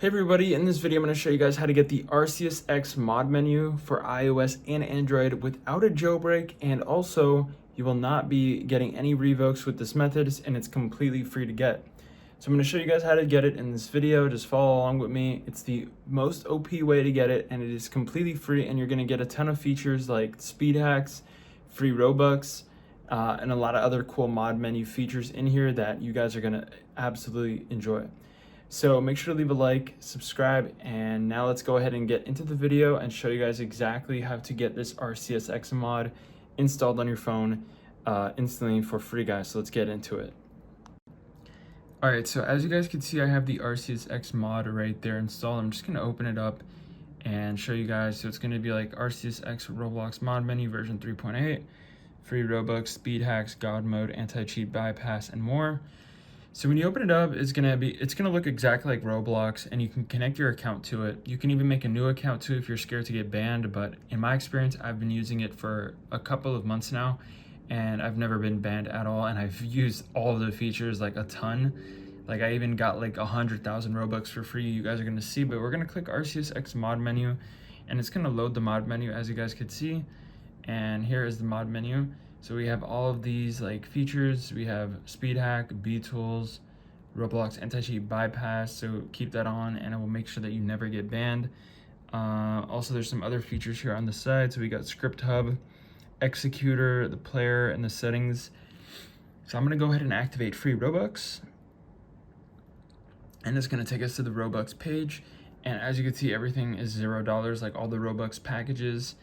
Hey everybody, in this video I'm going to show you guys how to get the Arceus X mod menu for iOS and Android without a jailbreak, and also you will not be getting any revokes with this method, and it's completely free to get. So I'm going to show you guys how to get it in this video. Just follow along with me. It's the most OP way to get it, and it is completely free, and you're going to get a ton of features like speed hacks, free Robux, and a lot of other cool mod menu features in here that you guys are going to absolutely enjoy. So make sure to leave a like, subscribe, and now let's go ahead and get into the video and show you guys exactly how to get this Arceus X mod installed on your phone instantly for free, guys. So let's get into it. Alright, so as you guys can see, I have the Arceus X mod right there installed. I'm just going to open it up and show you guys. So it's going to be like Arceus X Roblox mod menu version 3.8, free Robux, speed hacks, God mode, anti-cheat bypass, and more. So when you open it up, it's gonna look exactly like Roblox, and you can connect your account to it. You can even make a new account too if you're scared to get banned, but in my experience, I've been using it for a couple of months now, and I've never been banned at all, and I've used all of the features like a ton. Like I even got like 100,000 Robux for free, you guys are gonna see, but we're gonna click Arceus X mod menu, and it's gonna load the mod menu as you guys could see, and here is the mod menu. So we have all of these like features. We have speed hack, B tools, Roblox anti-cheat bypass. So keep that on and it will make sure that you never get banned. Also, there's some other features here on the side. So we got script hub, executor, the player, and the settings. So I'm gonna go ahead and activate free Robux. And it's gonna take us to the Robux page. And as you can see, everything is $0, like all the Robux packages.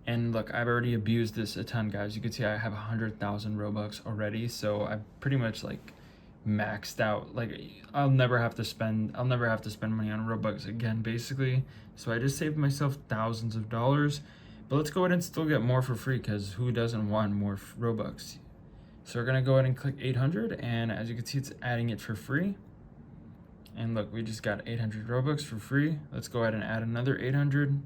And look, I've already abused this a ton, guys. You can see I have 100,000 Robux already, so I've pretty much like maxed out. Like I'll never have to spend money on Robux again, basically. So I just saved myself thousands of dollars. But let's go ahead and still get more for free, because who doesn't want more Robux? So we're gonna go ahead and click 800, and as you can see, it's adding it for free. And look, we just got 800 Robux for free. Let's go ahead and add another 800.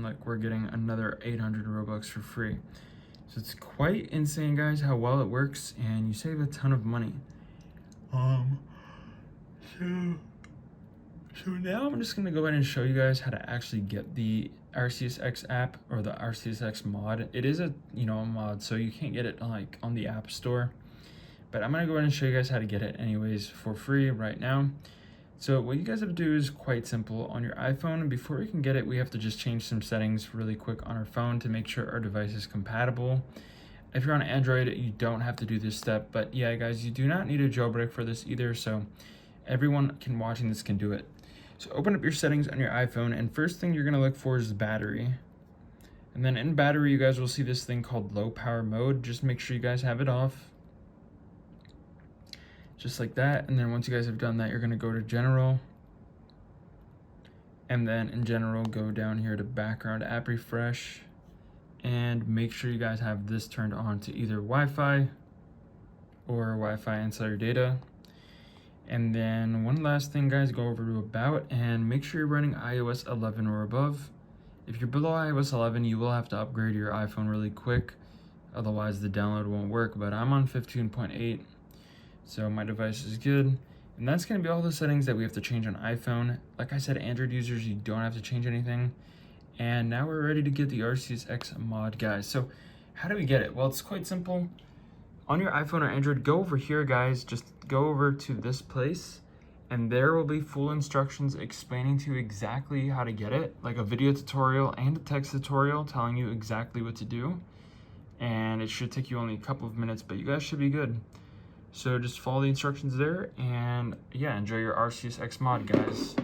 Like we're getting another 800 Robux for free. So it's quite insane, guys, how well it works, and you save a ton of money. So now I'm just gonna go ahead and show you guys how to actually get the Arceus X app or the Arceus X mod. It is a a mod, so you can't get it like on the App Store. But I'm gonna go ahead and show you guys how to get it anyways for free right now. So what you guys have to do is quite simple. On your iPhone, before we can get it, we have to just change some settings really quick on our phone to make sure our device is compatible. If you're on Android, you don't have to do this step, but yeah, guys, you do not need a jailbreak for this either, so everyone watching this can do it. So open up your settings on your iPhone, and first thing you're gonna look for is battery. And then in battery, you guys will see this thing called low power mode. Just make sure you guys have it off. Just like that. And then once you guys have done that, you're gonna go to general, and then in general go down here to background app refresh, and make sure you guys have this turned on to either Wi-Fi or Wi-Fi insider data. And then one last thing, guys, go over to about and make sure you're running iOS 11 or above. If you're below iOS 11, you will have to upgrade your iPhone really quick, otherwise the download won't work. But I'm on 15.8. So my device is good, and that's going to be all the settings that we have to change on iPhone. Like I said, Android users, you don't have to change anything. And now we're ready to get the Arceus X mod, guys. So how do we get it? Well, it's quite simple. On your iPhone or Android, go over here, guys. Just go over to this place, and there will be full instructions explaining to you exactly how to get it, like a video tutorial and a text tutorial telling you exactly what to do. And it should take you only a couple of minutes, but you guys should be good. So just follow the instructions there, and yeah, enjoy your Arceus X mod, guys.